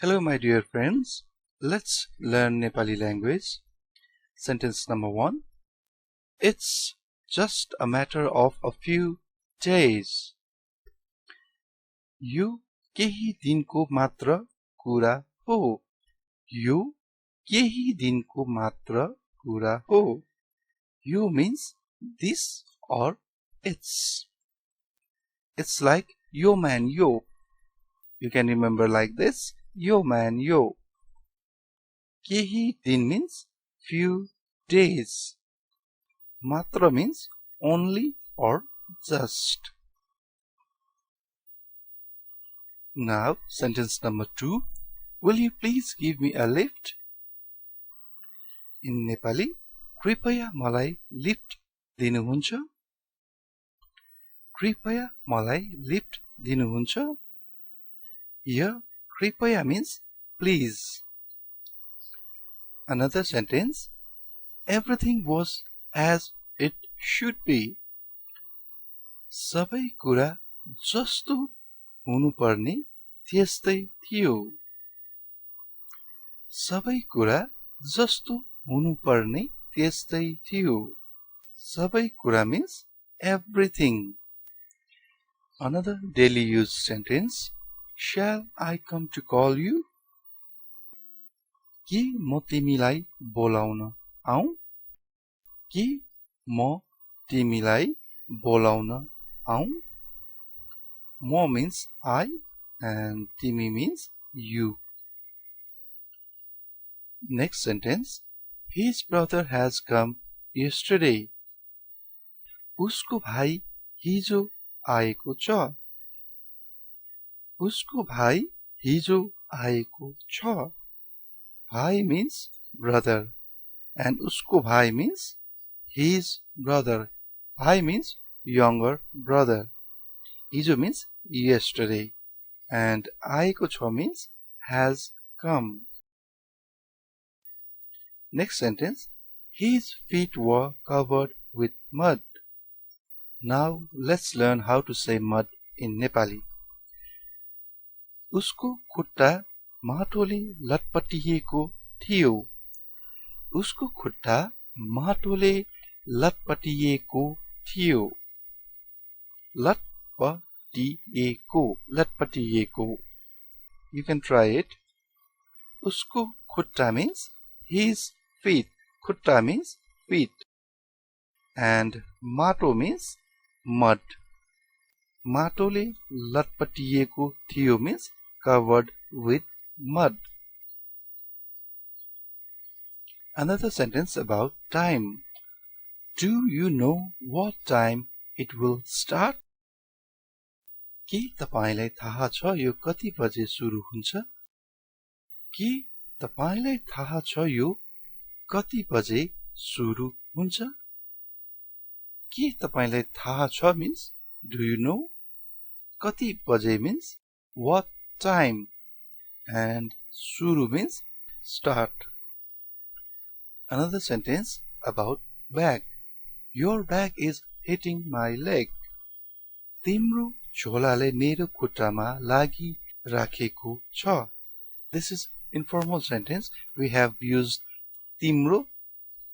Hello my dear friends, let's learn Nepali language. Sentence number 1. It's just a matter of a few days. यो केही दिनको मात्र कुरा हो. यो केही दिनको मात्र कुरा हो. यो means this or it's. It's like yo man yo. You can remember like this. Yo man yo. Kehi din means few days. Matra means only or just. Now sentence number 2. Will you please give me a lift? In Nepali, कृपया मलाई lift दिनुहुन्छ? कृपया मलाई lift दिनुहुन्छ? Here, कृपया means please. Another sentence. Everything was as it should be. सबै कुरा जस्तो हुनुपर्ने त्यस्तै थियो. सबै कुरा जस्तो हुनुपर्ने त्यस्तै थियो. सबै कुरा means everything. Another daily use sentence. Shall I come to call you? के म तिमीलाई बोलाउन आऊ? के म तिमीलाई बोलाउन आऊ? म means I and Timi means you. Next sentence. His brother has come yesterday. उसको भाइ हिजो आएको छ. उसको भाइ हिजो आएको छ. भाइ means brother and उसको भाइ means his brother. भाइ means younger brother. हिजो means yesterday and आएको छ means has come. Next sentence. His feet were covered with mud. Now let's learn how to say mud in Nepali. उसको खुट्टा माटोले लटपटिएको थियो. उसको खुट्टा माटोले लटपटिएको थियो. लटपटिएको, लटपटिएको. You can try it. उसको खुट्टा means his feet. Khutta means feet. And mato means mud. Matole latpatiyeko थियो means covered with mud. Another sentence about time. Do you know what time it will start? के तपाईलाई थाहा छ यो कति बजे सुरु हुन्छ? के तपाईलाई थाहा छ यो कति बजे सुरु हुन्छ? के तपाईलाई थाहा छ means do you know? कति बजे means what time and suru means start. Another sentence about bag. Your bag is hitting my leg. तिम्रो झोलाले मेरो खुट्टामा लागि राखेको छ. This is informal sentence. We have used timro,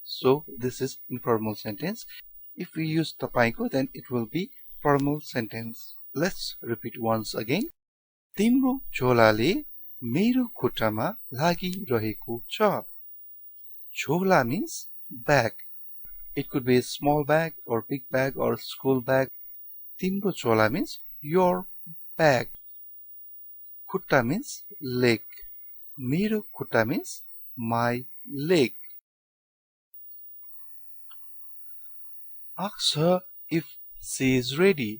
so this is informal sentence. If we use tapaiko, then it will be formal sentence. Let's repeat once again. तिम्रो झोलाले मेरो खुट्टामा लागिरहेको छ. झोला means bag. It could be a small bag or big bag or school bag. तिम्रो झोला means your bag. खुट्टा means leg. मेरो खुट्टा means my leg. Ask her if she is ready.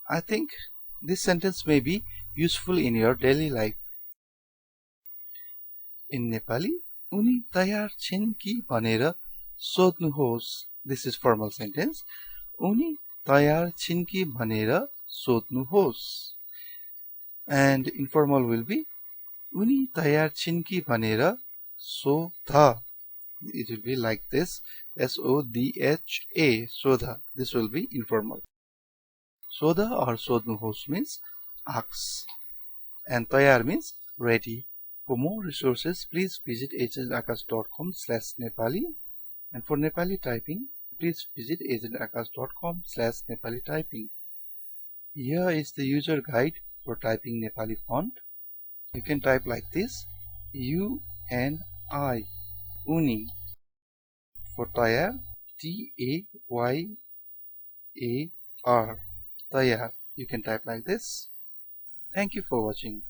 I think this sentence may be useful in your daily life. In Nepali, उनी तयार छिन् कि भनेर सोध्नुहोस्. This is formal sentence. उनी तयार छिन् कि भनेर सोध्नुहोस्. And informal will be उनी तयार छिन् कि भनेर सोध. It will be like this. S-O-D-H-A. Sodha. This will be informal. Sodha or sodnuhos means ask. And tayar means ready For more resources, please visit agentaakash.com/Nepali. And for Nepali typing, please visit agentaakash.com/Nepali typing. Here is the user guide for typing Nepali font. You can type like this: UNI, Uni. For Tayar, TAYAR, Tayar. You can type like this. Thank you for watching.